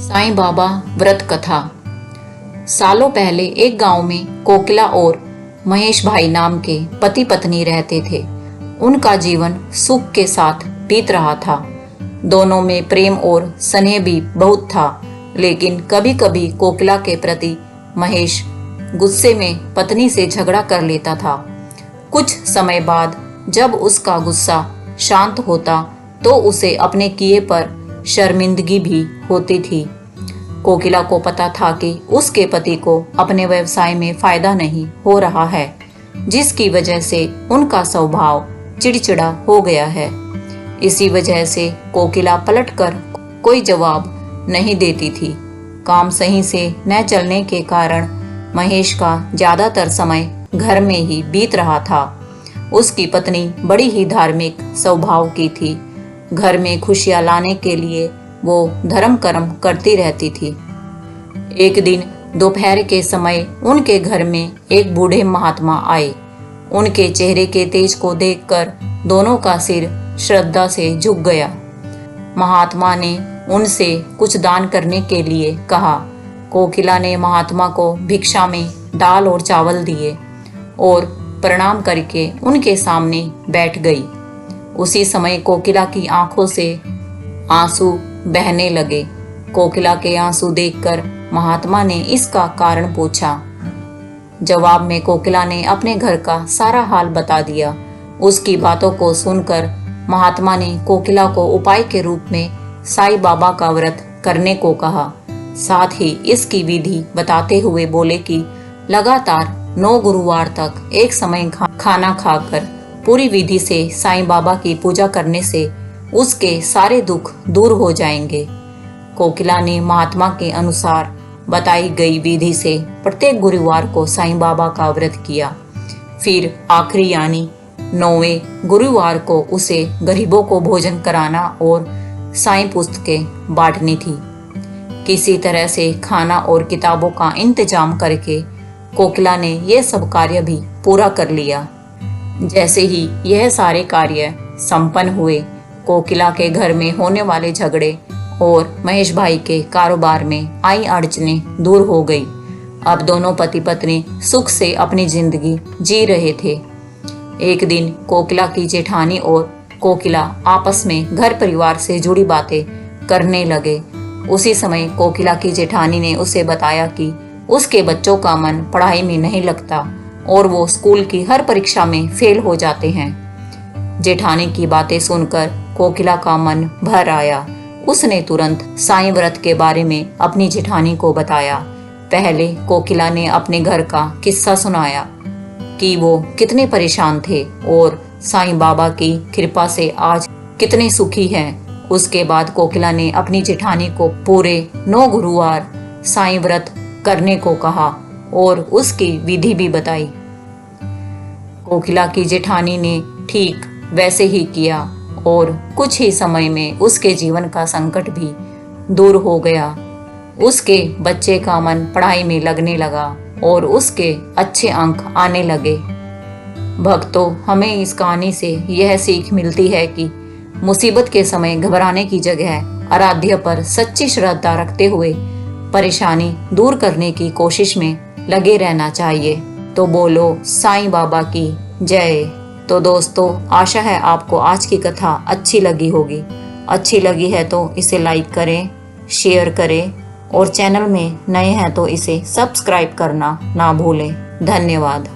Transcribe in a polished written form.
साईं बाबा व्रत कथा। सालों पहले एक गांव में कोकिला और महेश भाई नाम के पति पत्नी रहते थे। उनका जीवन सुख के साथ बीत रहा था। दोनों में प्रेम और स्नेह भी बहुत था, लेकिन कभी कभी कोकिला के प्रति महेश गुस्से में पत्नी से झगड़ा कर लेता था। कुछ समय बाद जब उसका गुस्सा शांत होता तो उसे अपने किए पर शर्मिंदगी भी होती थी। कोकिला को पता था कि उसके पति को अपने व्यवसाय में फायदा नहीं हो रहा है, जिसकी वजह से उनका स्वभाव चिड़चिड़ा हो गया है। इसी वजह से कोकिला पलटकर कोई जवाब नहीं देती थी। काम सही से न चलने के कारण महेश का ज्यादातर समय घर में ही बीत रहा था। उसकी पत्नी बड़ी ही धार्मिक स्वभाव की थी। घर में खुशियां लाने के लिए वो धर्म कर्म करती रहती थी। एक दिन दोपहर के समय उनके घर में एक बूढ़े महात्मा आए। उनके चेहरे के तेज को देखकर दोनों का सिर श्रद्धा से झुक गया। महात्मा ने उनसे कुछ दान करने के लिए कहा। कोकिला ने महात्मा को भिक्षा में दाल और चावल दिए और प्रणाम करके उनके सामने बैठ गई। उसी समय कोकिला की आंखों से आंसू बहने लगे। कोकिला के आंसू देखकर महात्मा ने इसका कारण पूछा। जवाब में कोकिला ने अपने घर का सारा हाल बता दिया। उसकी बातों को सुनकर महात्मा ने कोकिला को उपाय के रूप में साईं बाबा का व्रत करने को कहा। साथ ही इसकी विधि बताते हुए बोले कि लगातार 9 गुरुवार तक एक समय खाना खाकर पूरी विधि से साईं बाबा की पूजा करने से उसके सारे दुख दूर हो जाएंगे। कोकिला ने महात्मा के अनुसार बताई गई विधि से प्रत्येक गुरुवार को साईं बाबा का व्रत किया। फिर आखिरी यानी 9वें गुरुवार को उसे गरीबों को भोजन कराना और साईं पुस्तकें बांटनी थी। किसी तरह से खाना और किताबों का इंतजाम करके कोकिला ने यह सब कार्य भी पूरा कर लिया। जैसे ही यह सारे कार्य संपन्न हुए, कोकिला के घर में होने वाले झगड़े और महेश भाई के कारोबार में आई अड़चनें दूर हो गई। अब दोनों पति पत्नी सुख से अपनी जिंदगी जी रहे थे। एक दिन कोकिला की जेठानी और कोकिला आपस में घर परिवार से जुड़ी बातें करने लगे। उसी समय कोकिला की जेठानी ने उसे बताया कि उसके बच्चों का मन पढ़ाई में नहीं लगता और वो स्कूल की हर परीक्षा में फेल हो जाते हैं। जेठानी की बातें सुनकर कोकिला का मन भर आया। उसने तुरंत साईं व्रत के बारे में अपनी जेठानी को बताया। पहले कोकिला ने अपने घर का किस्सा सुनाया कि वो कितने परेशान थे और साईं बाबा की कृपा से आज कितने सुखी हैं। उसके बाद कोकिला ने अपनी जेठानी को पूरे 9 गुरुवार साईं व्रत करने को कहा और उसकी विधि भी बताई। कोकिला की जेठानी ने ठीक वैसे ही किया और कुछ ही समय में उसके जीवन का संकट भी दूर हो गया। उसके बच्चे का मन पढ़ाई में लगने लगा और उसके अच्छे अंक आने लगे। भक्तों, हमें इस कहानी से यह सीख मिलती है कि मुसीबत के समय घबराने की जगह आराध्य पर सच्ची श्रद्धा रखते हुए परेशानी दूर करने की कोशिश में लगे रहना चाहिए। तो बोलो साईं बाबा की जय। तो दोस्तों, आशा है आपको आज की कथा अच्छी लगी होगी। अच्छी लगी है तो इसे लाइक करें, शेयर करें और चैनल में नए हैं तो इसे सब्सक्राइब करना ना भूलें। धन्यवाद।